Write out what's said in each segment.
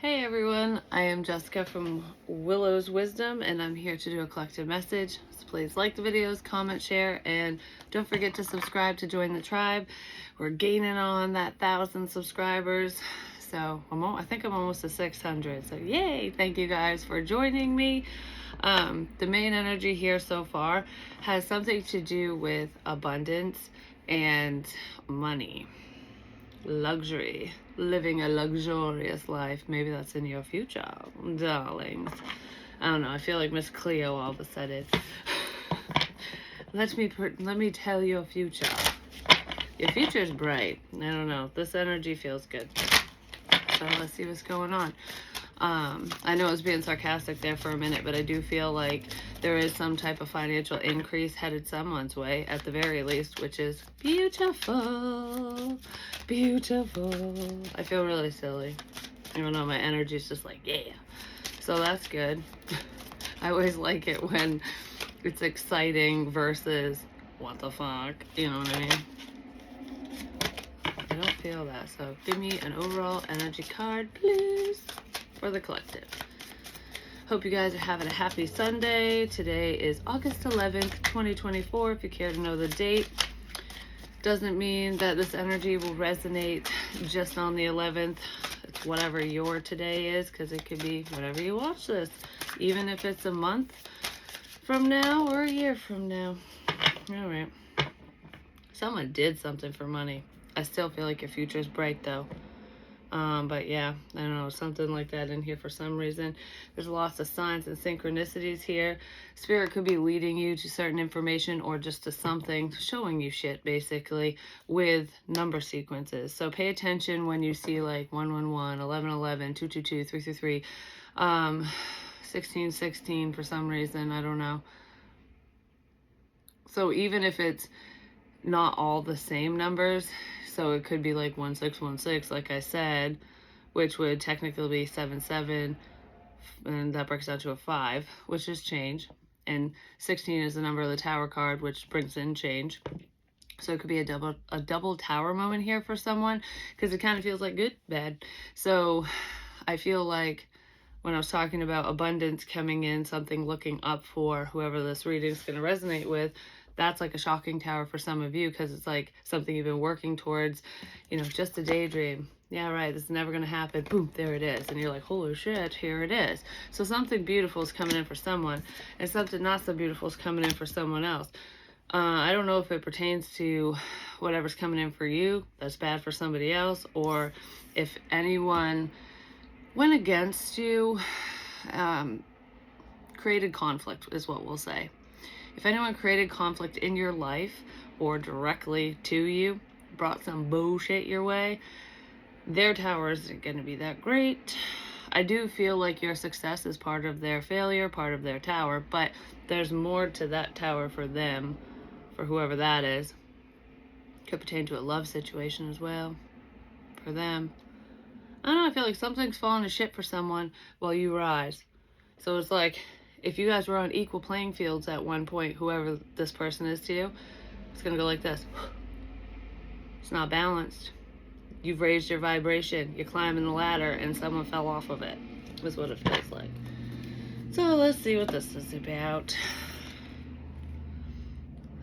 Hey everyone, I am Jessica from Willow's Wisdom, and I'm here to do a collective message. So please like the videos, comment, share, and don't forget to subscribe to join the tribe. We're gaining on that 1,000 subscribers, so I think I'm almost to 600. So yay! Thank you guys for joining me. The main energy here so far has something to do with abundance and money. Luxury, living a luxurious life. Maybe that's in your future, darlings. I don't know, I feel like Miss Cleo all of a sudden. Let me tell your future. Your future is bright. I don't know, this energy feels good. So let's see what's going on. I know I was being sarcastic there for a minute, but I do feel like there is some type of financial increase headed someone's way, at the very least, which is beautiful. Beautiful. I feel really silly. Even though my energy is just like, yeah. So that's good. I always like it when it's exciting versus what the fuck. You know what I mean? I don't feel that. So give me an overall energy card, please, for the collective. Hope you guys are having a happy Sunday. Today is August 11th, 2024. If you care to know the date, doesn't mean that this energy will resonate just on the 11th. It's whatever your today is, because it could be whatever you watch this, even if it's a month from now or a year from now. All right. Someone did something for money. I still feel like your future is bright though. But yeah, I don't know, something like that in here for some reason. There's lots of signs and synchronicities here. Spirit could be leading you to certain information or just to something, showing you shit basically with number sequences. So pay attention when you see like 111, 1111, 222, 333, 1616 for some reason, I don't know. So even if it's not all the same numbers, so it could be like 1616, like I said, which would technically be 77, and that breaks down to a 5, which is change. And 16 is the number of the tower card, which brings in change. So it could be a double tower moment here for someone, because it kind of feels like good, bad. So I feel like when I was talking about abundance coming in, something looking up for whoever this reading is going to resonate with, that's like a shocking tower for some of you, because it's like something you've been working towards, you know, just a daydream. Yeah, right, this is never going to happen. Boom, there it is. And you're like, holy shit, here it is. So something beautiful is coming in for someone, and something not so beautiful is coming in for someone else. I don't know if it pertains to whatever's coming in for you that's bad for somebody else, or if anyone went against you, created conflict is what we'll say. If anyone created conflict in your life or directly to you, brought some bullshit your way, their tower isn't going to be that great. I do feel like your success is part of their failure, part of their tower, but there's more to that tower for them, for whoever that is. Could pertain to a love situation as well, for them. I don't know, I feel like something's falling to shit for someone while you rise. So it's like, if you guys were on equal playing fields at one point, whoever this person is to you, it's going to go like this. It's not balanced. You've raised your vibration. You're climbing the ladder and someone fell off of it. That's what it feels like. So let's see what this is about.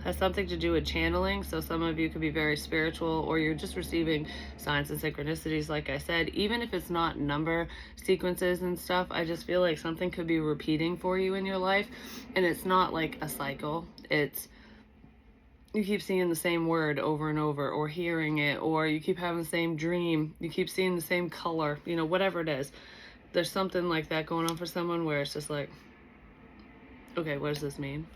Has something to do with channeling. So some of you could be very spiritual, or you're just receiving signs and synchronicities, like I said. Even if it's not number sequences and stuff, I just feel like something could be repeating for you in your life. And it's not like a cycle. It's, you keep seeing the same word over and over, or hearing it, or you keep having the same dream. You keep seeing the same color, you know, whatever it is. There's something like that going on for someone where it's just like, okay, what does this mean?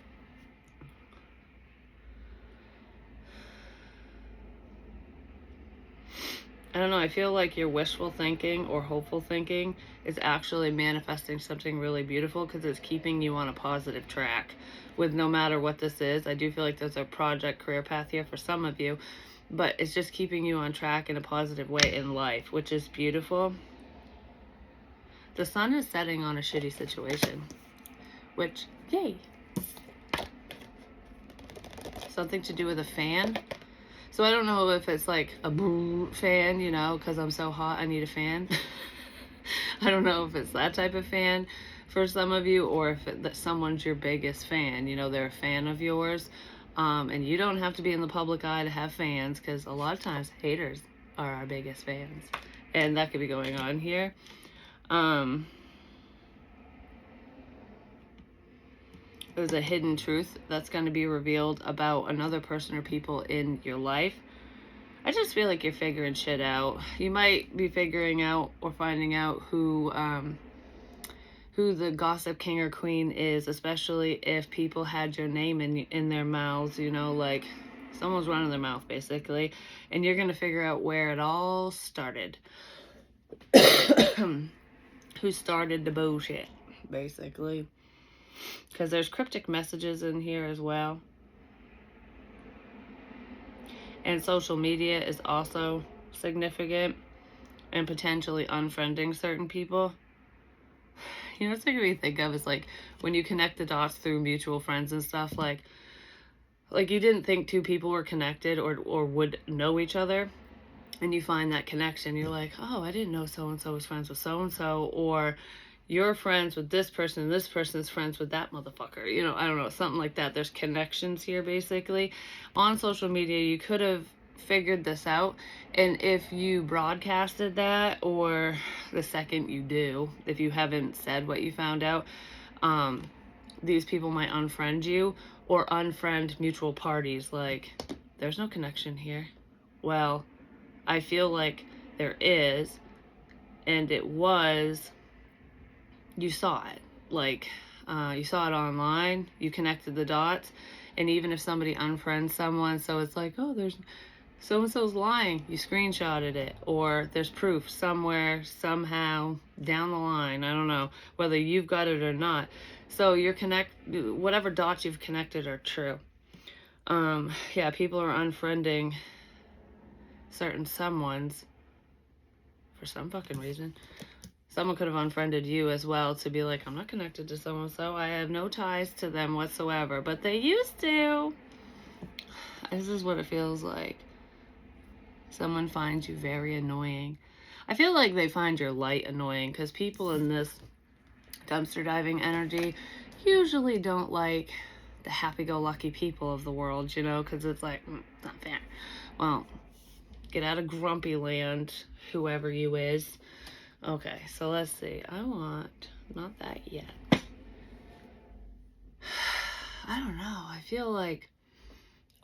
I don't know, I feel like your wishful thinking or hopeful thinking is actually manifesting something really beautiful, because it's keeping you on a positive track with no matter what this is. I do feel like there's a project career path here for some of you, but it's just keeping you on track in a positive way in life, which is beautiful. The sun is setting on a shitty situation, which, yay. Something to do with a fan. So I don't know if it's like a boom fan, you know, because I'm so hot, I need a fan. I don't know if it's that type of fan for some of you, or if that someone's your biggest fan. You know, they're a fan of yours. And you don't have to be in the public eye to have fans, because a lot of times haters are our biggest fans. And that could be going on here. There's a hidden truth that's going to be revealed about another person or people in your life. I just feel like you're figuring shit out. You might be figuring out or finding out who the gossip king or queen is, especially if people had your name in their mouths, you know, like someone's running their mouth basically, and you're going to figure out where it all started. Who started the bullshit, basically. Because there's cryptic messages in here as well. And social media is also significant, and potentially unfriending certain people. You know, what's making me think of is like when you connect the dots through mutual friends and stuff, like you didn't think two people were connected or would know each other, and you find that connection. You're like, oh, I didn't know so-and-so was friends with so-and-so, or you're friends with this person and this person is friends with that motherfucker. You know, I don't know, something like that. There's connections here, basically. On social media, you could have figured this out, and if you broadcasted that, or the second you do, if you haven't said what you found out, these people might unfriend you or unfriend mutual parties. Like, there's no connection here. Well, I feel like there is, and it was, you saw it. Like, you saw it online, you connected the dots, and even if somebody unfriends someone, so it's like, oh, there's so-and-so's lying, you screenshotted it, or there's proof somewhere, somehow, down the line, I don't know, whether you've got it or not. So whatever dots you've connected are true. Yeah, people are unfriending certain someones for some fucking reason. Someone could have unfriended you as well to be like, I'm not connected to so-and-so, I have no ties to them whatsoever, but they used to. This is what it feels like. Someone finds you very annoying. I feel like they find your light annoying, because people in this dumpster diving energy usually don't like the happy-go-lucky people of the world, you know, because it's like, not fair. Well, get out of grumpy land, whoever you is. Okay, so let's see. I want, not that yet. I don't know. I feel like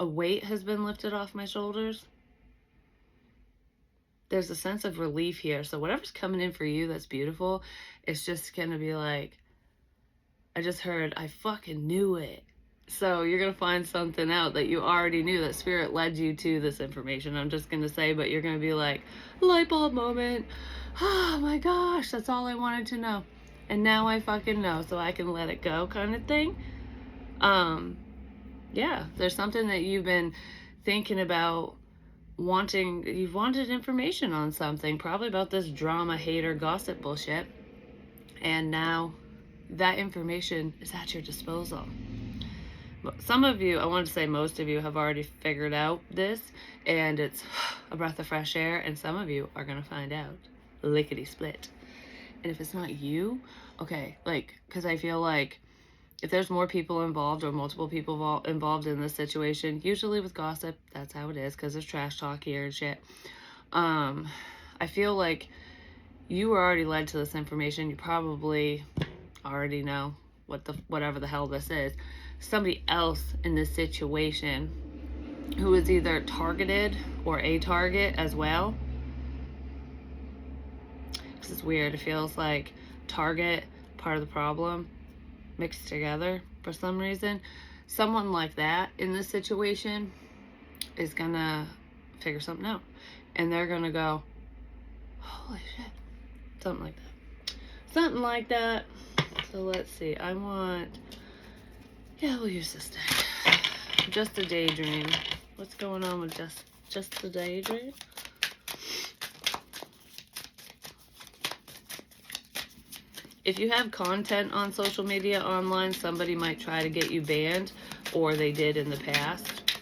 a weight has been lifted off my shoulders. There's a sense of relief here. So whatever's coming in for you that's beautiful, it's just going to be like, I just heard, I fucking knew it. So you're going to find something out that you already knew, that spirit led you to this information. I'm just going to say, but you're going to be like, light bulb moment. Oh my gosh, that's all I wanted to know. And now I fucking know, so I can let it go, kind of thing. Yeah, there's something that you've been thinking about, you've wanted information on something, probably about this drama, hater, gossip bullshit. And now that information is at your disposal. Some of you, I want to say most of you, have already figured out this, and it's a breath of fresh air, and some of you are going to find out. Lickety split. And if it's not you, okay, like, because I feel like if there's more people involved or multiple people involved in this situation, usually with gossip, that's how it is, because there's trash talk here and shit. I feel like you were already led to this information. You probably already know whatever the hell this is. Somebody else in this situation who is either targeted or a target as well. This is weird. It feels like target, part of the problem, mixed together for some reason. Someone like that in this situation is gonna figure something out, and they're gonna go, holy shit, something like that. So let's see, we'll use this deck. Just a daydream. What's going on with just the daydream? If you have content on social media online, somebody might try to get you banned, or they did in the past.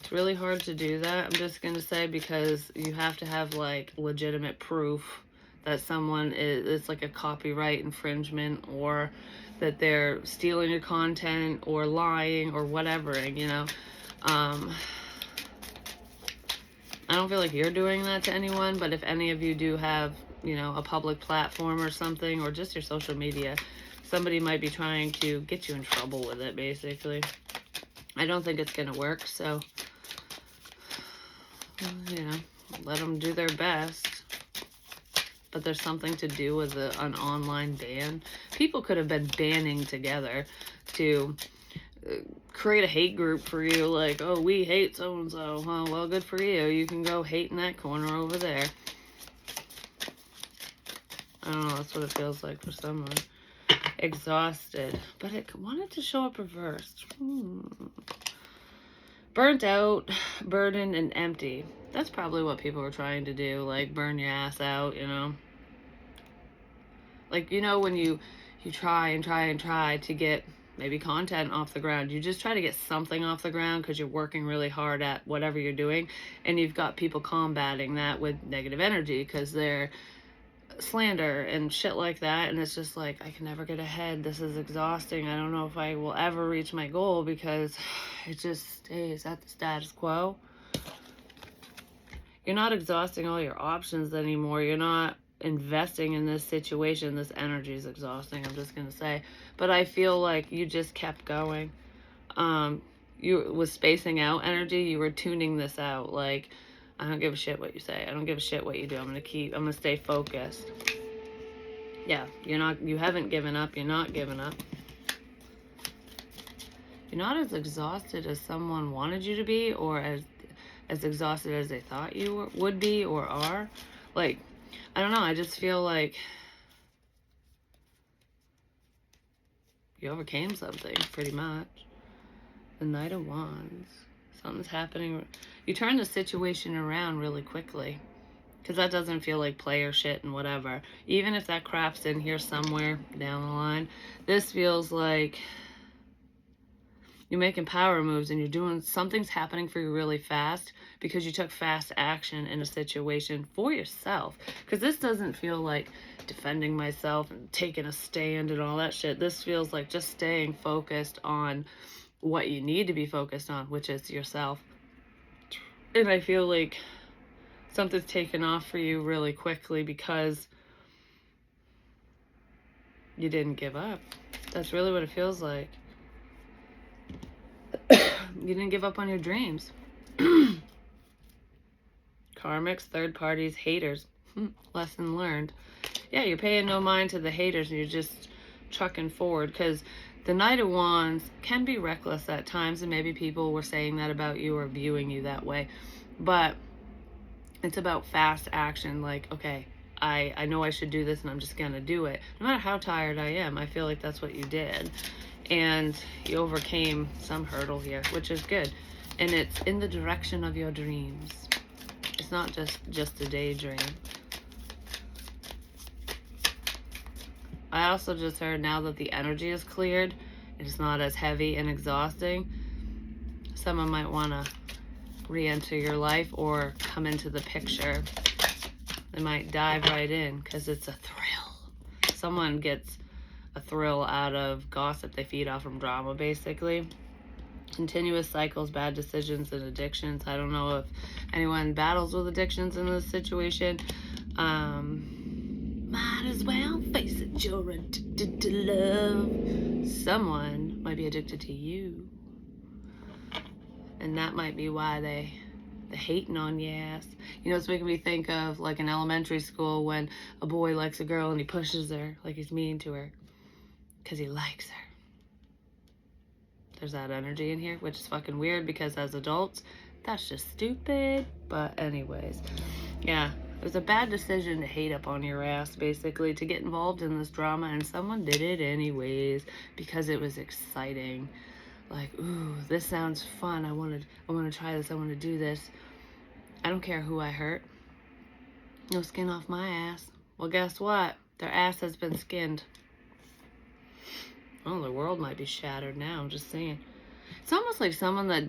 It's really hard to do that, I'm just going to say, because you have to have like legitimate proof that someone it's like a copyright infringement, or that they're stealing your content or lying or whatever, you know. I don't feel like you're doing that to anyone, but if any of you do have, you know, a public platform or something, or just your social media, somebody might be trying to get you in trouble with it, basically. I don't think it's going to work, so, you know, let them do their best. But there's something to do with an online ban. People could have been banding together to create a hate group for you, like, oh, we hate so-and-so. Oh, well, good for you. You can go hate in that corner over there. I don't know, that's what it feels like for someone. Exhausted. But it wanted to show up reversed. Burnt out, burdened, and empty. That's probably what people were trying to do, like burn your ass out, you know. Like, you know, when you try and try and try to get maybe content off the ground, you just try to get something off the ground because you're working really hard at whatever you're doing, and you've got people combating that with negative energy because they're slander and shit like that, and it's just like, I can never get ahead. This is exhausting. I don't know if I will ever reach my goal because it just stays at the status quo. You're not exhausting all your options anymore. You're not investing in this situation. This energy is exhausting, I'm just gonna say. But I feel like you just kept going. You was spacing out energy. You were tuning this out, like, I don't give a shit what you say. I don't give a shit what you do. I'm gonna stay focused. Yeah, you haven't given up. You're not giving up. You're not as exhausted as someone wanted you to be, or as exhausted as they thought you would be or are. Like, I don't know. I just feel like you overcame something, pretty much. The Knight of Wands. Something's happening. You turn the situation around really quickly, because that doesn't feel like player shit and whatever. Even if that crap's in here somewhere down the line, this feels like you're making power moves and you're doing, something's happening for you really fast because you took fast action in a situation for yourself. Because this doesn't feel like defending myself and taking a stand and all that shit. This feels like just staying focused on what you need to be focused on, which is yourself. And I feel like something's taken off for you really quickly because you didn't give up. That's really what it feels like. You didn't give up on your dreams. Karmics, third parties, haters. Lesson learned. Yeah, you're paying no mind to the haters and you're just trucking forward, because the Knight of Wands can be reckless at times, and maybe people were saying that about you or viewing you that way. But it's about fast action. Like, okay, I know I should do this and I'm just going to do it. No matter how tired I am, I feel like that's what you did. And you overcame some hurdle here, which is good. And it's in the direction of your dreams. It's not just a daydream. I also just heard, now that the energy is cleared, it's not as heavy and exhausting, someone might want to re-enter your life or come into the picture. They might dive right in because it's a thrill. Someone gets a thrill out of gossip. They feed off from drama, basically. Continuous cycles, bad decisions, and addictions. I don't know if anyone battles with addictions in this situation. Might as well face it, you're addicted to love. Someone might be addicted to you. And that might be why they're hating on your ass. You know, it's making me think of like in elementary school when a boy likes a girl and he pushes her, like he's mean to her, because he likes her. There's that energy in here, which is fucking weird because as adults, that's just stupid. But anyways, yeah, it was a bad decision to hate up on your ass, basically, to get involved in this drama, and someone did it anyways because it was exciting. Like, ooh, this sounds fun. I want to try this. I want to do this. I don't care who I hurt. No skin off my ass. Well, guess what? Their ass has been skinned. Oh, the world might be shattered now. I'm just saying. It's almost like someone that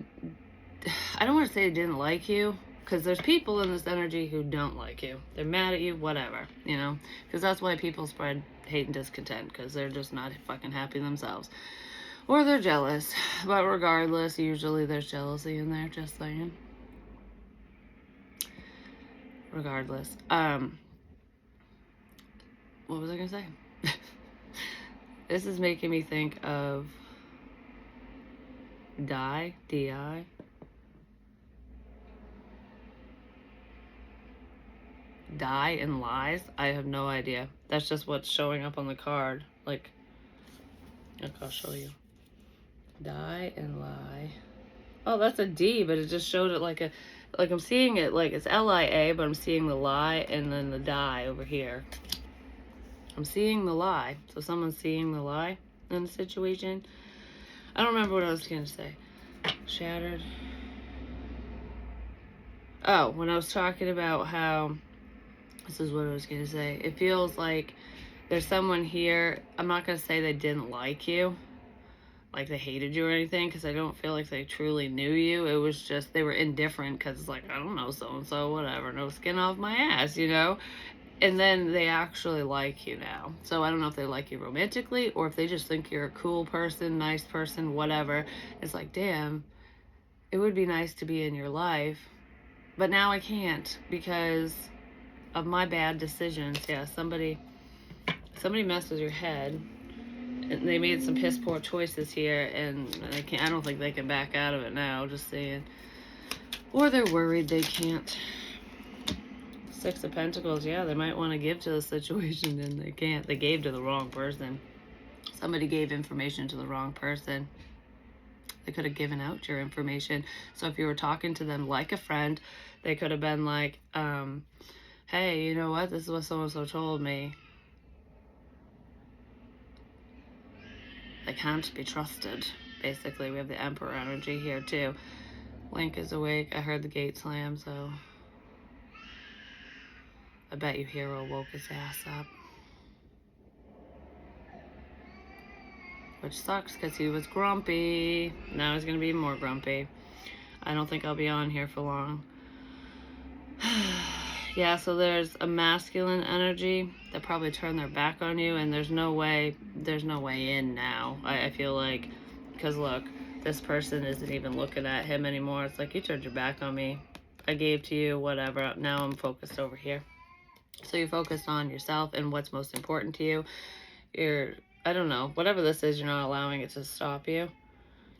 I don't want to say they didn't like you, because there's people in this energy who don't like you. They're mad at you, whatever, you know, because that's why people spread hate and discontent, because they're just not fucking happy themselves, or they're jealous. But regardless, usually there's jealousy in there, just saying. Regardless, what was I gonna say? This is making me think of die, D-I. Die and lies. I have no idea. That's just what's showing up on the card. Like, I'll show you. Die and lie. Oh, that's a D, but it just showed it like a, like I'm seeing it like it's L-I-A, but I'm seeing the lie and then the die over here. I'm seeing the lie. So someone's seeing the lie in the situation. I don't remember what I was going to say. Shattered. Oh, when I was talking about how, this is what I was going to say. It feels like there's someone here. I'm not going to say they didn't like you, like they hated you or anything, because I don't feel like they truly knew you. It was just they were indifferent because it's like, I don't know, so-and-so, whatever, no skin off my ass, you know? And then they actually like you now. So I don't know if they like you romantically or if they just think you're a cool person, nice person, whatever. It's like, damn, it would be nice to be in your life, but now I can't because of my bad decisions. Yeah, somebody messed with your head. And they made some piss poor choices here, and I don't think they can back out of it now, just saying. Or they're worried they can't. Six of Pentacles, yeah, they might want to give to the situation and they can't. They gave to the wrong person. Somebody gave information to the wrong person. They could have given out your information. So if you were talking to them like a friend, they could have been like, hey, you know what? This is what so-and-so told me. They can't be trusted. Basically, we have the Emperor energy here too. Link is awake. I heard the gate slam, so I bet you Hero woke his ass up. Which sucks because he was grumpy. Now he's going to be more grumpy. I don't think I'll be on here for long. Yeah, so there's a masculine energy that probably turned their back on you, and there's no way in now. I feel like, because look, this person isn't even looking at him anymore. It's like, you turned your back on me. I gave to you, whatever. Now I'm focused over here. So you're focused on yourself and what's most important to you. I don't know, whatever this is, you're not allowing it to stop you,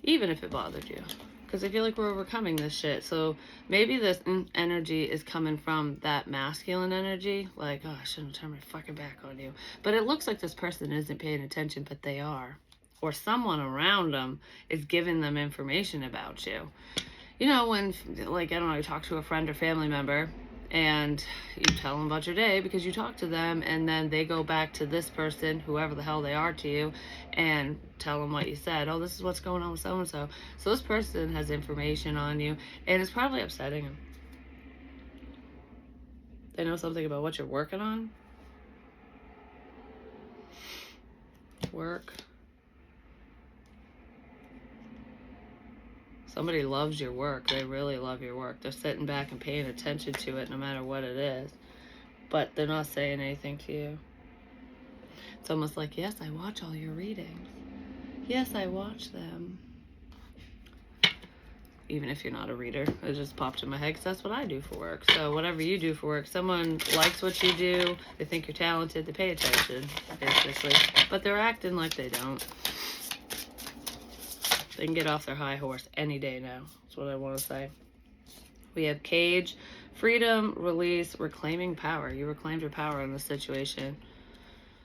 even if it bothered you. Because I feel like we're overcoming this shit. So maybe this energy is coming from that masculine energy. Like, oh, I shouldn't turn my fucking back on you. But it looks like this person isn't paying attention, but they are. Or someone around them is giving them information about you. You know, when, like, I don't know, you talk to a friend or family member, and you tell them about your day because you talk to them, and then they go back to this person, whoever the hell they are to you, and tell them what you said. Oh, this is what's going on with so-and-so. So this person has information on you, and it's probably upsetting them. They know something about what you're working on. Work. Somebody loves your work. They really love your work. They're sitting back and paying attention to it no matter what it is. But they're not saying anything to you. It's almost like, yes, I watch all your readings. Yes, I watch them. Even if you're not a reader. It just popped in my head because that's what I do for work. So whatever you do for work, someone likes what you do. They think you're talented. They pay attention, basically. But they're acting like they don't. They can get off their high horse any day now. That's what I want to say. We have Cage, freedom, release, reclaiming power. You reclaimed your power in this situation.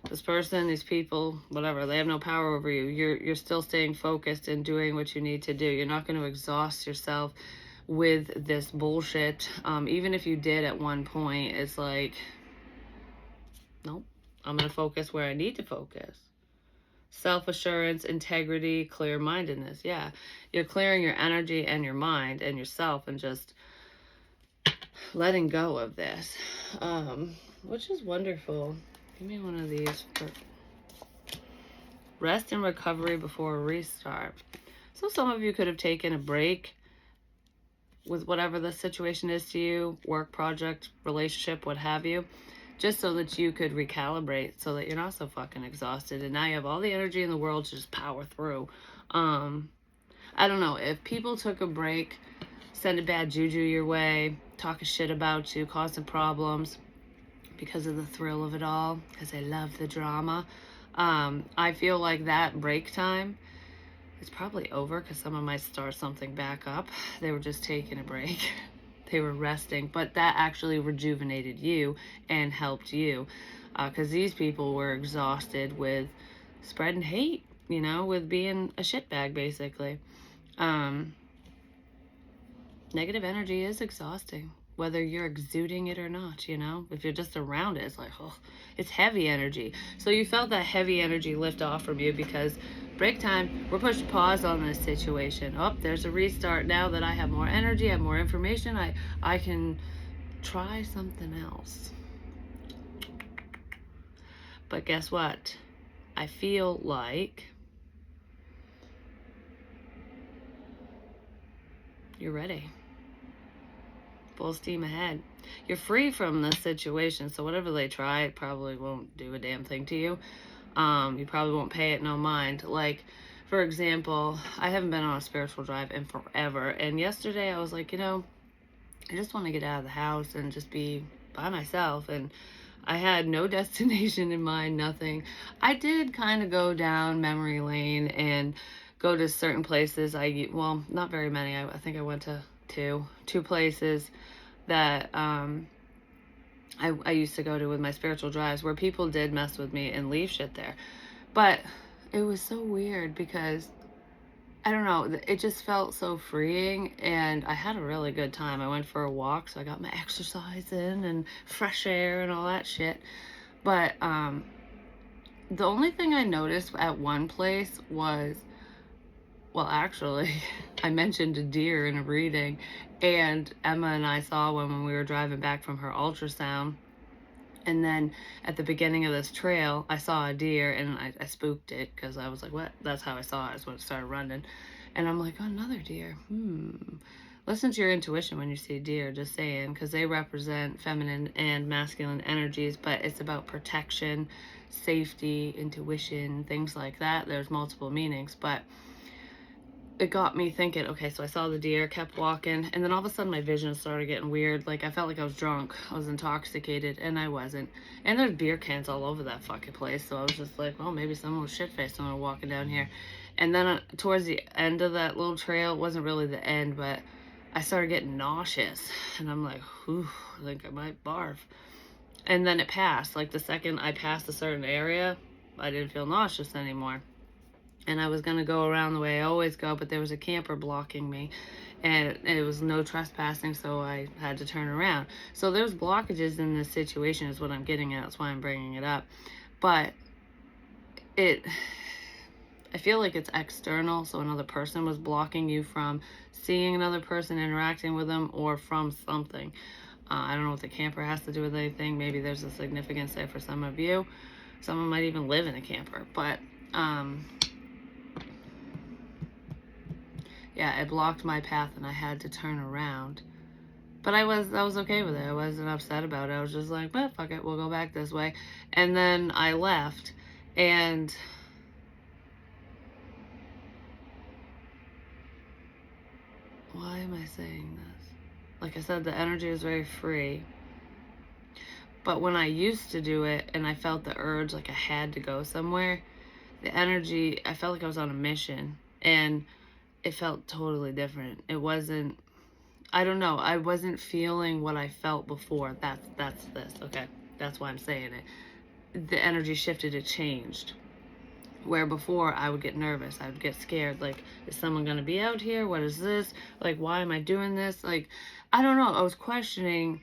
This person, these people, whatever, they have no power over you. You're still staying focused and doing what you need to do. You're not going to exhaust yourself with this bullshit. Even if you did at one point, it's like, nope, I'm going to focus where I need to focus. Self-assurance, integrity, clear-mindedness. Yeah, you're clearing your energy and your mind and yourself and just letting go of this, which is wonderful. Give me one of these. Rest and recovery before a restart. So some of you could have taken a break with whatever the situation is to you, work, project, relationship, what have you, just so that you could recalibrate, so that you're not so fucking exhausted, and now you have all the energy in the world to just power through. I don't know, if people took a break, send a bad juju your way, talking shit about you, causing problems because of the thrill of it all, because they love the drama, I feel like that break time is probably over, because someone might start something back up. They were just taking a break. They were resting, but that actually rejuvenated you and helped you, because these people were exhausted with spreading hate, you know, with being a shitbag, basically. Negative energy is exhausting, whether you're exuding it or not, you know. If you're just around it, it's like, oh, it's heavy energy. So you felt that heavy energy lift off from you, because break time, we're pushed pause on this situation. Oh, there's a restart. Now that I have more energy, I have more information, I can try something else. But guess what? I feel like you're ready. Full steam ahead. You're free from this situation, so whatever they try, it probably won't do a damn thing to you. You probably won't pay it no mind. Like, for example, I haven't been on a spiritual drive in forever, and yesterday I was like, you know, I just want to get out of the house and just be by myself, and I had no destination in mind, nothing. I did kind of go down memory lane and go to certain places. Well, not very many. I think I went to two places that I used to go to with my spiritual drives, where people did mess with me and leave shit there. But it was so weird, because I don't know, it just felt so freeing, and I had a really good time. I went for a walk, so I got my exercise in and fresh air and all that shit. But the only thing I noticed at one place was, well, actually, I mentioned a deer in a reading, and Emma and I saw one when we were driving back from her ultrasound. And then at the beginning of this trail, I saw a deer, and I spooked it, because I was like, what? That's how I saw it, is when it started running. And I'm like, oh, another deer. Listen to your intuition when you see deer, just saying, because they represent feminine and masculine energies, but it's about protection, safety, intuition, things like that. There's multiple meanings, but it got me thinking, okay, so I saw the deer, kept walking, and then all of a sudden my vision started getting weird. Like, I felt like I was drunk, I was intoxicated, and I wasn't. And there's beer cans all over that fucking place, so I was just like, well, maybe someone was shit-faced when we were walking down here. And then towards the end of that little trail, it wasn't really the end, but I started getting nauseous, and I'm like, whew, I think I might barf. And then it passed. Like, the second I passed a certain area, I didn't feel nauseous anymore. And I was going to go around the way I always go, but there was a camper blocking me, and it was no trespassing, so I had to turn around. So there's blockages in this situation, is what I'm getting at. That's why I'm bringing it up. But I feel like it's external, so another person was blocking you from seeing another person, interacting with them, or from something. I don't know what the camper has to do with anything. Maybe there's a significance there for some of you. Someone might even live in a camper, but yeah, it blocked my path, and I had to turn around. But I was okay with it. I wasn't upset about it. I was just like, well, fuck it, we'll go back this way. And then I left, and why am I saying this? Like I said, the energy is very free. But when I used to do it, and I felt the urge, like I had to go somewhere, the energy, I felt like I was on a mission, and it felt totally different. It wasn't, I don't know, I wasn't feeling what I felt before. That's this, okay? That's why I'm saying it. The energy shifted, it changed. Where before I would get nervous, I would get scared, like, is someone gonna be out here? What is this? Like, why am I doing this? Like, I don't know, I was questioning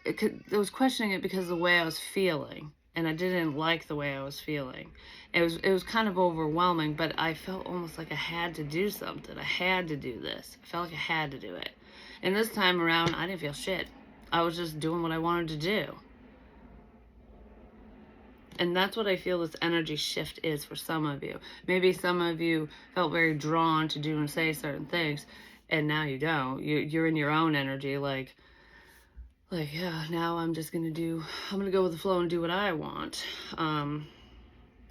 it because of the way I was feeling, and I didn't like the way I was feeling. It was kind of overwhelming, but I felt almost like I had to do something. I had to do this. I felt like I had to do it. And this time around, I didn't feel shit. I was just doing what I wanted to do. And that's what I feel this energy shift is for some of you. Maybe some of you felt very drawn to do and say certain things. and now you don't. You're in your own energy, like, yeah, now I'm gonna go with the flow and do what I want.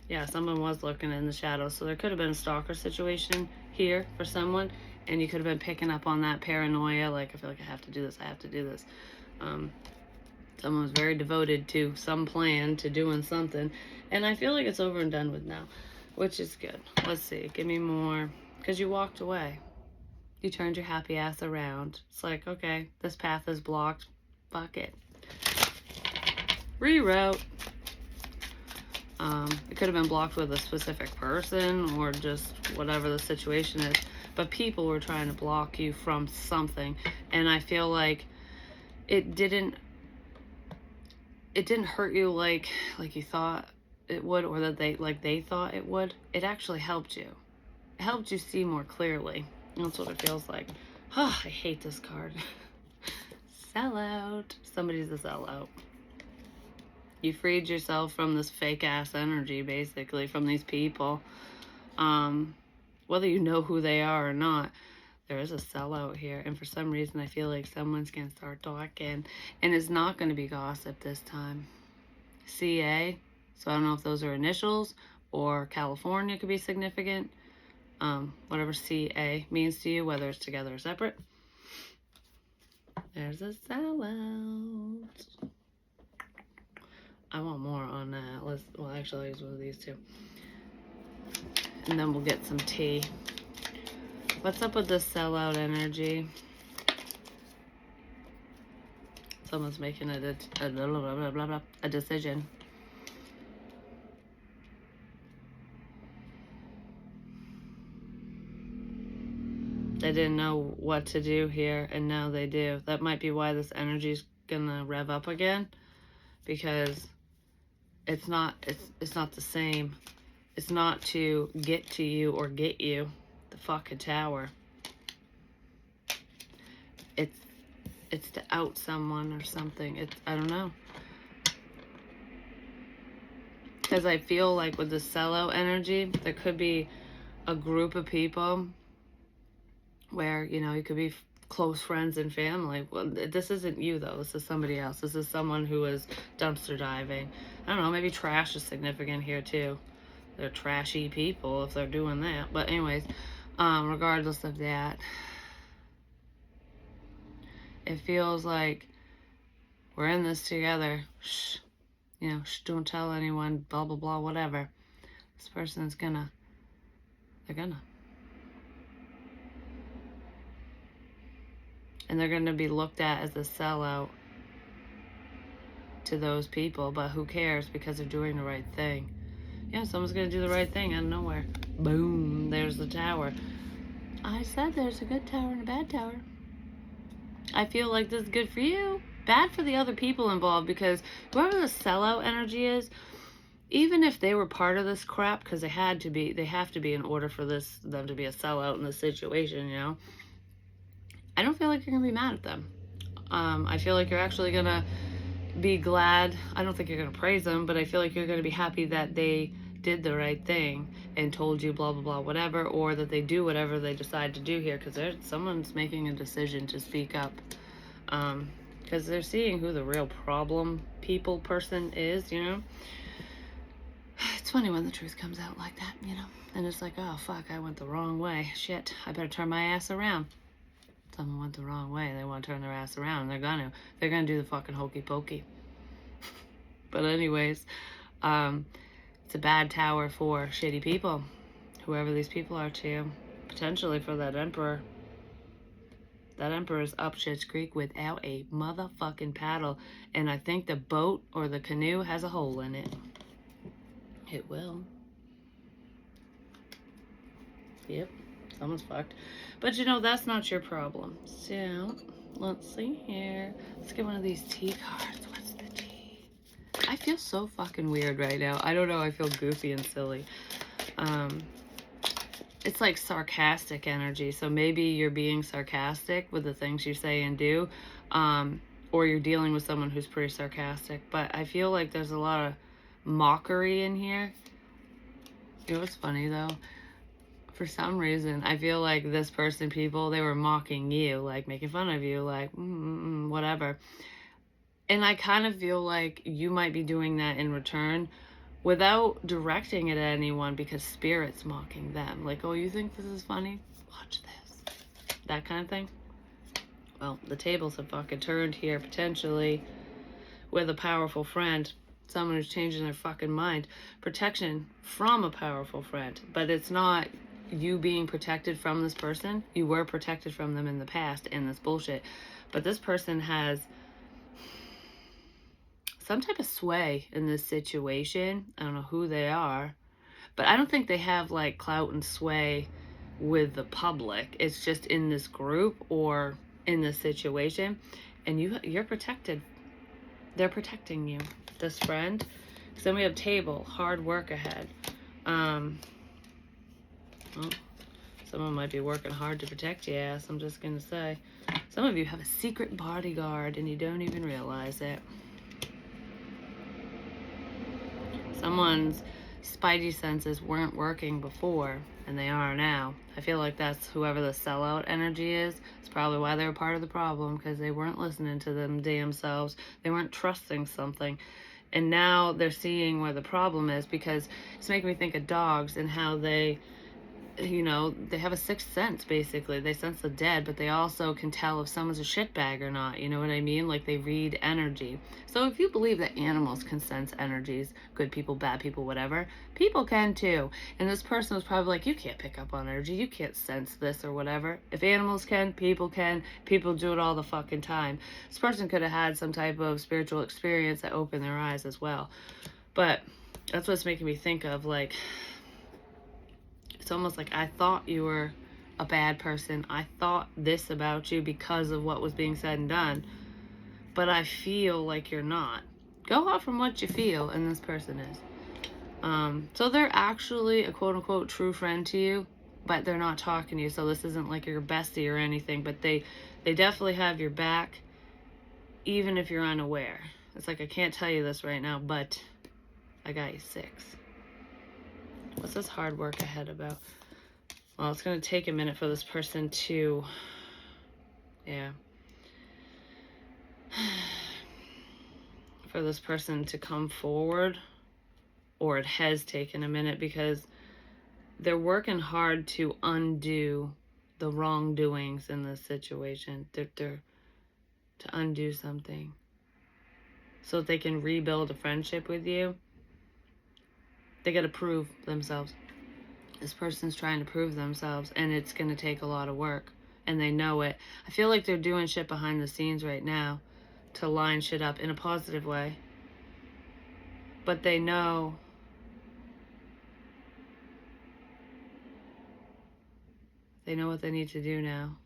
Yeah, someone was looking in the shadows, so there could have been a stalker situation here for someone, and you could have been picking up on that paranoia, like, I feel like I have to do this, I have to do this. Someone was very devoted to some plan, to doing something, and I feel like it's over and done with now, which is good. Let's see, give me more, because you walked away. You turned your happy ass around. It's like, okay, this path is blocked. Fuck it. Reroute. It could have been blocked with a specific person or just whatever the situation is. But people were trying to block you from something. And I feel like it didn't hurt you like you thought it would, or that they thought it would. It actually helped you. It helped you see more clearly. That's what it feels like. Oh, I hate this card. Sellout. Somebody's a sellout. You freed yourself from this fake ass energy, basically, from these people. Whether you know who they are or not, there is a sellout here. And for some reason, I feel like someone's going to start talking. And it's not going to be gossip this time. CA. So I don't know if those are initials, or California could be significant. Whatever CA means to you, whether it's together or separate. There's a sellout. I want more on that. Actually, I'll use one of these two. And then we'll get some tea. What's up with this sellout energy? Someone's making a decision. They didn't know what to do here, and now they do. That might be why this energy is gonna rev up again, because it's not the same. It's not to get to you or get you, the fucking tower. It's to out someone or something. I don't know. Because I feel like with the sellout energy, there could be a group of people where, you could be close friends and family. Well, this isn't you, though. This is somebody else. This is someone who is dumpster diving. I don't know, maybe trash is significant here, too. They're trashy people if they're doing that. But anyways, regardless of that, it feels like we're in this together. Shh. Don't tell anyone, blah, blah, blah, whatever. This person's they're gonna. And they're going to be looked at as a sellout to those people, but who cares, because they're doing the right thing. Yeah, someone's going to do the right thing out of nowhere. Boom, there's the tower. I said there's a good tower and a bad tower. I feel like this is good for you, bad for the other people involved, because whoever the sellout energy is, even if they were part of this crap, because they have to be in order for them to be a sellout in this situation, I don't feel like you're going to be mad at them. I feel like you're actually going to be glad. I don't think you're going to praise them, but I feel like you're going to be happy that they did the right thing and told you blah, blah, blah, whatever, or that they do whatever they decide to do here, because someone's making a decision to speak up, because they're seeing who the real problem person is, It's funny when the truth comes out like that, and it's like, oh, fuck, I went the wrong way. Shit, I better turn my ass around. Someone went the wrong way. They want to turn their ass around. They're gonna do the fucking hokey pokey. But anyways, it's a bad tower for shitty people, whoever these people are to you. Potentially for that emperor. That emperor is up shit's creek without a motherfucking paddle, and I think the boat or the canoe has a hole in it. It will. Yep. Someone's fucked. But that's not your problem. So, let's see here. Let's get one of these tea cards. What's the tea? I feel so fucking weird right now. I don't know. I feel goofy and silly. It's like sarcastic energy. So maybe you're being sarcastic with the things you say and do. Or you're dealing with someone who's pretty sarcastic. But I feel like there's a lot of mockery in here. What's funny, though? for some reason, I feel like this person, people, they were mocking you, like making fun of you, like whatever. And I kind of feel like you might be doing that in return without directing it at anyone, because spirit's mocking them. Like, oh, you think this is funny? Watch this. That kind of thing. Well, the tables have fucking turned here, potentially, with a powerful friend. Someone who's changing their fucking mind. Protection from a powerful friend. But it's not you being protected from this person. You were protected from them in the past in this bullshit. But this person has some type of sway in this situation. I don't know who they are. But I don't think they have like clout and sway with the public. It's just in this group or in this situation. And you're protected. They're protecting you. This friend. So then we have table, hard work ahead. Well, someone might be working hard to protect your ass, I'm just gonna say. Some of you have a secret bodyguard and you don't even realize it. Someone's spidey senses weren't working before and they are now. I feel like that's whoever the sellout energy is. It's probably why they were part of the problem, because they weren't listening to them damn selves. They weren't trusting something. And now they're seeing where the problem is, because it's making me think of dogs and how they, you know, they have a sixth sense, basically. They sense the dead, but they also can tell if someone's a shitbag or not. You know what I mean? Like, they read energy. So if you believe that animals can sense energies, good people, bad people, whatever, people can too. And this person was probably like, you can't pick up on energy. You can't sense this or whatever. If animals can. People do it all the fucking time. This person could have had some type of spiritual experience that opened their eyes as well. But that's what's making me think of, like, it's almost like I thought you were a bad person. I thought this about you because of what was being said and done. But I feel like you're not. Go off from what you feel, and this person is. So they're actually a quote-unquote true friend to you, but they're not talking to you. So this isn't like your bestie or anything, but they definitely have your back, even if you're unaware. It's like, I can't tell you this right now, but I got you 6. What's this hard work ahead about? Well, it's going to take a minute for this person to, for this person to come forward, or it has taken a minute, because they're working hard to undo the wrongdoings in this situation. They're to undo something so that they can rebuild a friendship with you. They got to prove themselves. This person's trying to prove themselves, and it's going to take a lot of work, and they know it. I feel like they're doing shit behind the scenes right now to line shit up in a positive way. But they know what they need to do now.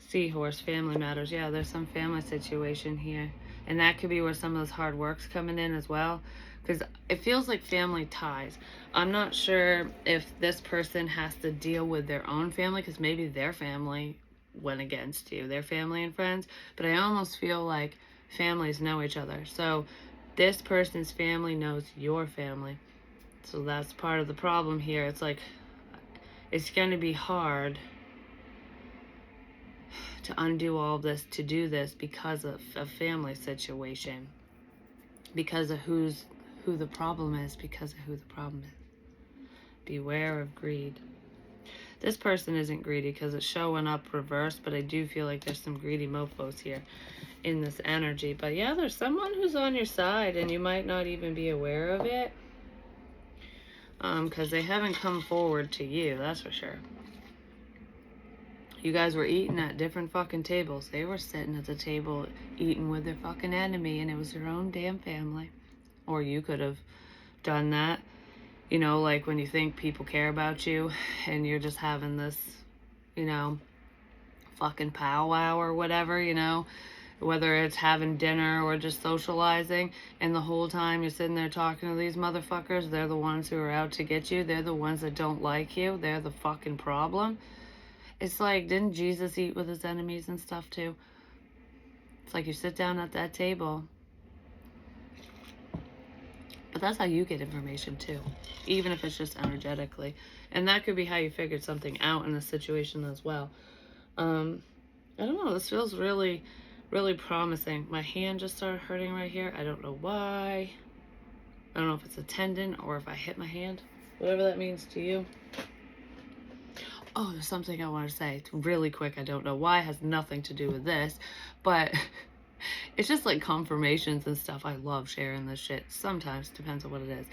Seahorse, family matters. Yeah, there's some family situation here. And that could be where some of this hard work's coming in as well. Because it feels like family ties. I'm not sure if this person has to deal with their own family, because maybe their family went against you, their family and friends. But I almost feel like families know each other. So this person's family knows your family. So that's part of the problem here. It's like, it's going to be hard to undo all this, to do this, because of a family situation. Because of who the problem is, because of who the problem is. Beware of greed. This person isn't greedy because it's showing up reversed, but I do feel like there's some greedy mofos here in this energy. But yeah, there's someone who's on your side, and you might not even be aware of it, because they haven't come forward to you, that's for sure. You guys were eating at different fucking tables. They were sitting at the table eating with their fucking enemy, and it was their own damn family. Or you could have done that. You know, like when you think people care about you and you're just having this, you know, fucking powwow or whatever, you know, whether it's having dinner or just socializing, and the whole time you're sitting there talking to these motherfuckers. They're the ones who are out to get you. They're the ones that don't like you. They're the fucking problem. It's like, didn't Jesus eat with his enemies and stuff too? It's like you sit down at that table. But that's how you get information too, even if it's just energetically. And that could be how you figured something out in a situation as well. I don't know, this feels really, really promising. My hand just started hurting right here. I don't know why. I don't know if it's a tendon or if I hit my hand. Whatever that means to you. Oh, there's something I want to say really quick. I don't know why. It has nothing to do with this, but it's just like confirmations and stuff. I love sharing this shit. Sometimes, depends on what it is.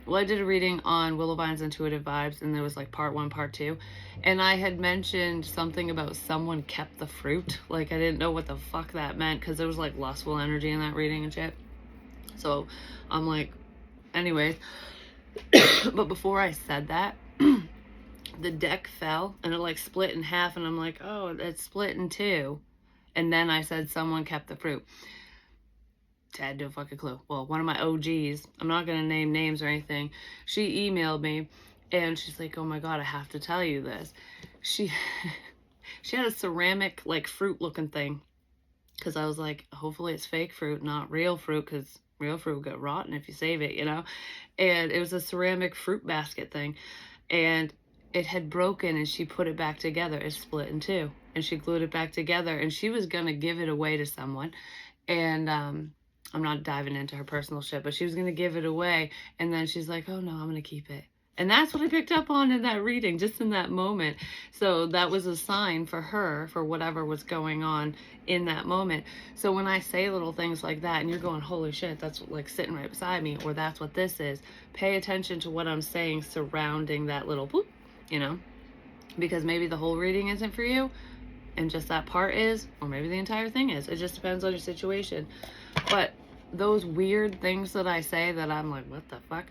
Well, I did a reading on Willow Vines Intuitive Vibes, and there was like part 1, part 2. And I had mentioned something about someone kept the fruit. Like, I didn't know what the fuck that meant, because there was like lustful energy in that reading and shit. So I'm like, anyways. But before I said that, the deck fell and it like split in half, and I'm like, oh, it's split in 2. And then I said someone kept the fruit. I had no fucking clue. Well, one of my OGs, I'm not going to name names or anything, she emailed me and she's like, oh my God, I have to tell you this. She had a ceramic like fruit looking thing, because I was like, hopefully it's fake fruit, not real fruit, because real fruit will get rotten if you save it, you know. And it was a ceramic fruit basket thing, and it had broken, and she put it back together. It split in 2, and she glued it back together, and she was gonna give it away to someone. And I'm not diving into her personal shit, but she was gonna give it away, and then she's like, oh no, I'm gonna keep it. And that's what I picked up on in that reading, just in that moment. So that was a sign for her, for whatever was going on in that moment. So when I say little things like that and you're going, holy shit, that's like sitting right beside me, or that's what this is, pay attention to what I'm saying surrounding that little boop, you know, because maybe the whole reading isn't for you and just that part is, or maybe the entire thing is. It just depends on your situation. But those weird things that I say that I'm like, what the fuck?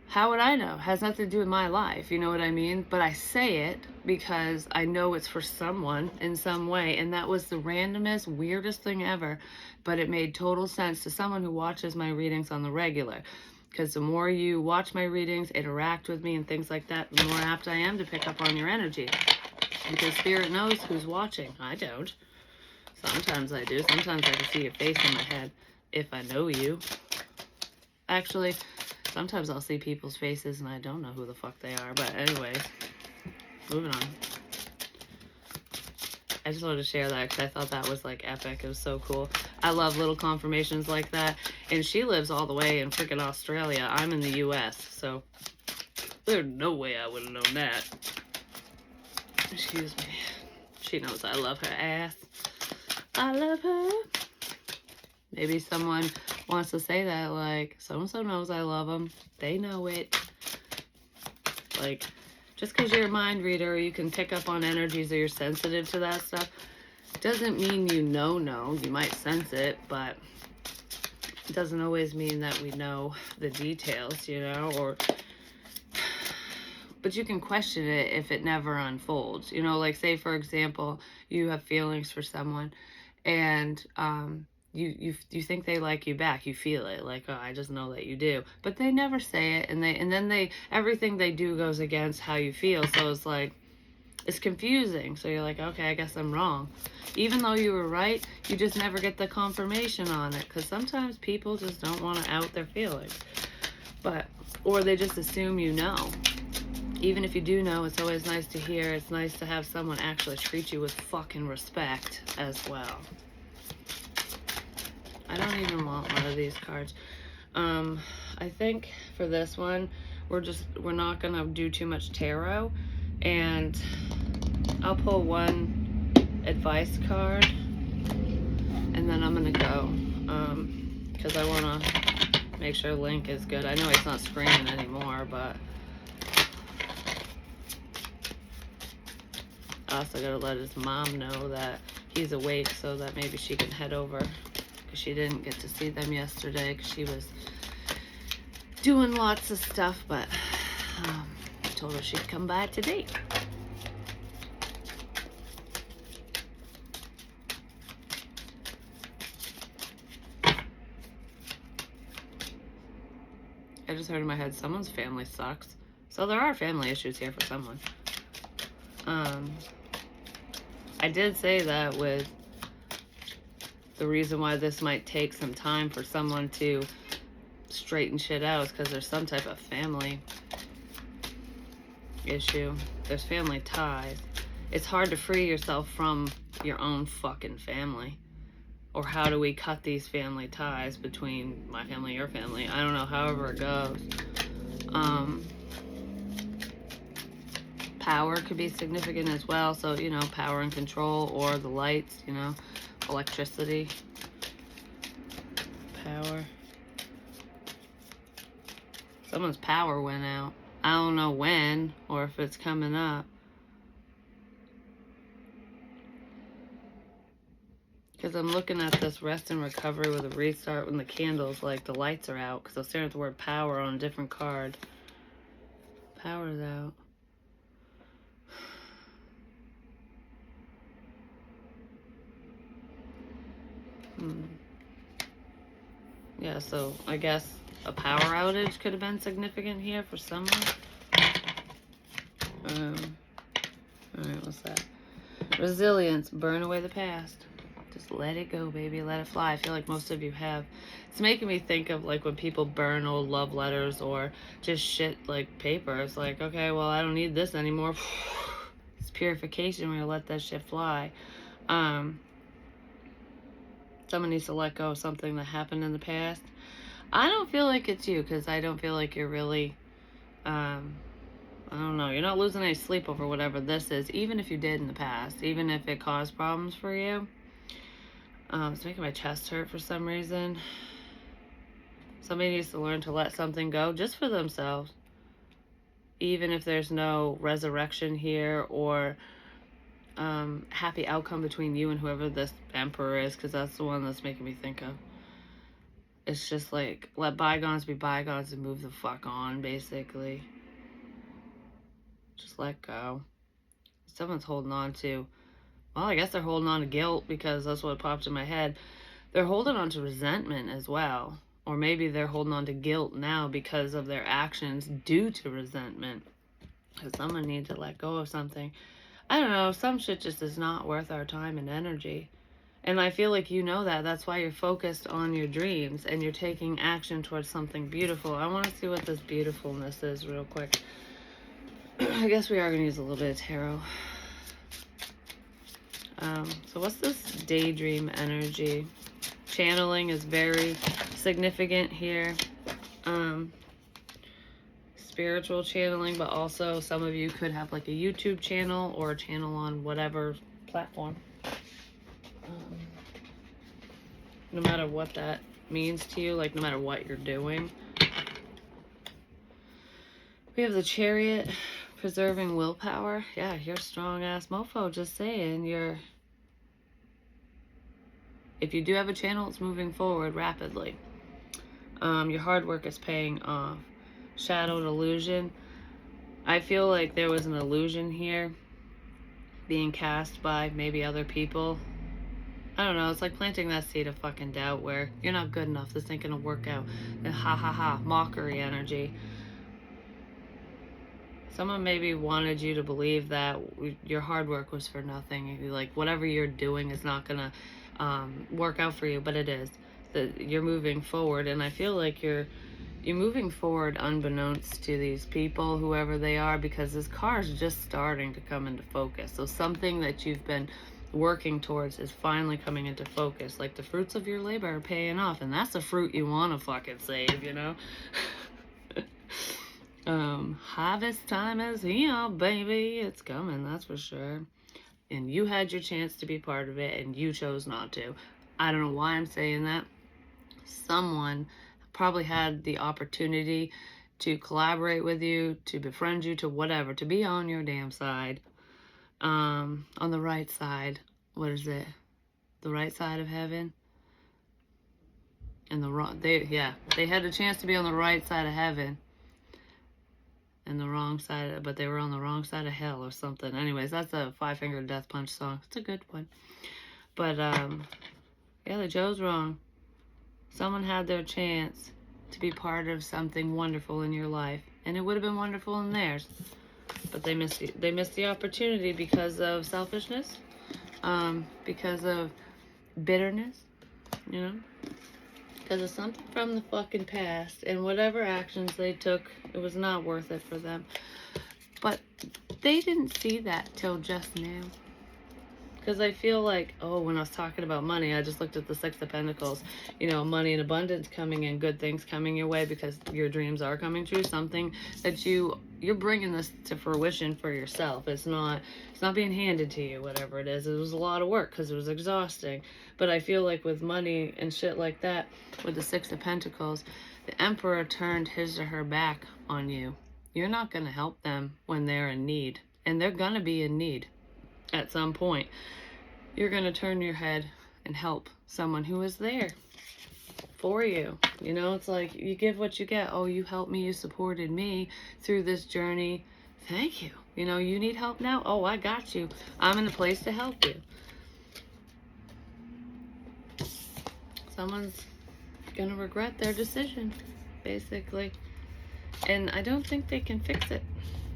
How would I know? It has nothing to do with my life, you know what I mean? But I say it because I know it's for someone in some way, and that was the randomest, weirdest thing ever, but it made total sense to someone who watches my readings on the regular. Because the more you watch my readings, interact with me and things like that, the more apt I am to pick up on your energy. Because Spirit knows who's watching. I don't. Sometimes I do. Sometimes I can see your face in my head if I know you. Actually, sometimes I'll see people's faces and I don't know who the fuck they are. But anyways, moving on. I just wanted to share that because I thought that was like epic. It was so cool. I love little confirmations like that. And she lives all the way in freaking Australia. I'm in the US, so there's no way I would have known that. Excuse me. She knows I love her ass. I love her. Maybe someone wants to say that, like, so-and-so knows I love them. They know it. Like, just because you're a mind reader or you can pick up on energies or you're sensitive to that stuff, doesn't mean you know. You might sense it, but it doesn't always mean that we know the details, you know, or... But you can question it if it never unfolds. You know, like, say, for example, you have feelings for someone and you think they like you back. You feel it, like, oh, I just know that you do. But they never say it, and then everything they do goes against how you feel. So it's like, it's confusing. So you're like, okay, I guess I'm wrong. Even though you were right, you just never get the confirmation on it, because sometimes people just don't want to out their feelings. Or they just assume you know. Even if you do know, it's always nice to hear. It's nice to have someone actually treat you with fucking respect as well. I don't even want one of these cards. I think for this one, we're not gonna do too much tarot, and I'll pull one advice card, and then I'm gonna go, because I wanna make sure Link is good. I know he's not screaming anymore, but I also gotta let his mom know that he's awake so that maybe she can head over, because she didn't get to see them yesterday because she was doing lots of stuff, but I told her she'd come by today. I just heard in my head, someone's family sucks. So there are family issues here for someone. I did say that with the reason why this might take some time for someone to straighten shit out is because there's some type of family issue. There's family ties. It's hard to free yourself from your own fucking family. Or how do we cut these family ties between my family and your family? I don't know, however it goes. Power could be significant as well. So, you know, power and control, or the lights, you know, electricity. Power. Someone's power went out. I don't know when or if it's coming up. Because I'm looking at this rest and recovery with a restart when the candles, like the lights are out. Because I was staring at the word power on a different card. Power's out. Yeah, so I guess a power outage could have been significant here for someone. Alright, what's that? Resilience. Burn away the past. Just let it go, baby. Let it fly. I feel like most of you have. It's making me think of like when people burn old love letters or just shit like paper. It's like, okay, well, I don't need this anymore. It's purification. We're gonna let that shit fly. Someone needs to let go of something that happened in the past. I don't feel like it's you, because I don't feel like you're really, I don't know, you're not losing any sleep over whatever this is, even if you did in the past, even if it caused problems for you. It's making my chest hurt for some reason. Somebody needs to learn to let something go just for themselves, even if there's no resurrection here or happy outcome between you and whoever this emperor is, because that's the one that's making me think of. It's just like, let bygones be bygones and move the fuck on, basically. Just let go. Someone's holding on to, well, I guess they're holding on to guilt, because that's what popped in my head. They're holding on to resentment as well. Or maybe they're holding on to guilt now because of their actions due to resentment. Because someone needs to let go of something. I don't know, some shit just is not worth our time and energy. And I feel like you know that. That's why you're focused on your dreams and you're taking action towards something beautiful. I want to see what this beautifulness is real quick. I guess we are going to use a little bit of tarot. So what's this daydream energy? Channeling is very significant here. Spiritual channeling, but also some of you could have like a YouTube channel or a channel on whatever platform. No matter what that means to you, like no matter what you're doing. We have the Chariot, preserving willpower. Yeah, you're a strong ass mofo, just saying. If you do have a channel, it's moving forward rapidly. Your hard work is paying off. Shadowed illusion. I feel like there was an illusion here being cast by maybe other people. I don't know, it's like planting that seed of fucking doubt where you're not good enough, this ain't gonna work out. And ha ha ha, mockery energy. Someone maybe wanted you to believe that your hard work was for nothing. Like whatever you're doing is not gonna work out for you, but it is. You're moving forward, and I feel like you're moving forward unbeknownst to these people, whoever they are, because this car is just starting to come into focus. So something that you've been working towards is finally coming into focus. Like the fruits of your labor are paying off, and that's the fruit you want to fucking save, you know? Harvest time is here, baby. It's coming, that's for sure. And you had your chance to be part of it, and you chose not to. I don't know why I'm saying that. Someone probably had the opportunity to collaborate with you, to befriend you, to whatever, to be on your damn side. On the right side. What is it? The right side of heaven? And the wrong, they had a chance to be on the right side of heaven. And the wrong side, but they were on the wrong side of hell or something. Anyways, that's a Five Finger Death Punch song. It's a good one. But, yeah, the Joe's wrong. Someone had their chance to be part of something wonderful in your life, and it would have been wonderful in theirs, but they missed the opportunity because of selfishness, because of bitterness, you know. Because it's something from the fucking past, and whatever actions they took, it was not worth it for them. But they didn't see that till just now. Because I feel like, oh, when I was talking about money, I just looked at the Six of Pentacles. You know, money and abundance coming in, good things coming your way because your dreams are coming true. Something that you're bringing this to fruition for yourself. It's not being handed to you, whatever it is. It was a lot of work because it was exhausting. But I feel like with money and shit like that, with the Six of Pentacles, the Emperor turned his or her back on you. You're not going to help them when they're in need. And they're going to be in need at some point. You're going to turn your head and help someone who is there for you. You know, it's like you give what you get. Oh, you helped me, you supported me through this journey. Thank you. You know, you need help now? Oh, I got you. I'm in a place to help you. Someone's going to regret their decision, basically. And I don't think they can fix it.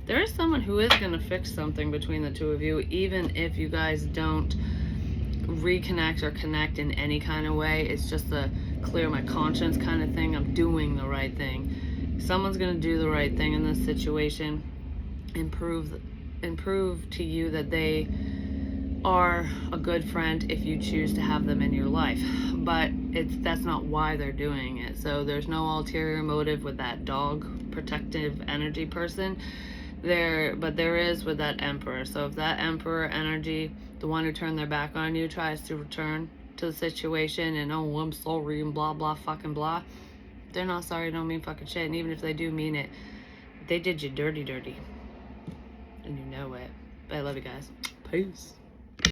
There is someone who is going to fix something between the two of you, even if you guys don't reconnect or connect in any kind of way. It's just a clear my conscience kind of thing. I'm doing the right thing. Someone's going to do the right thing in this situation and prove to you that they are a good friend if you choose to have them in your life. But that's not why they're doing it. So there's no ulterior motive with that dog protective energy person there, but there is with that Emperor. So if that Emperor energy, the one who turned their back on you, tries to return to the situation and, oh, I'm sorry and blah blah fucking blah, they're not sorry, don't mean fucking shit. And even if they do mean it, they did you dirty and you know it. But I love you guys. Peace.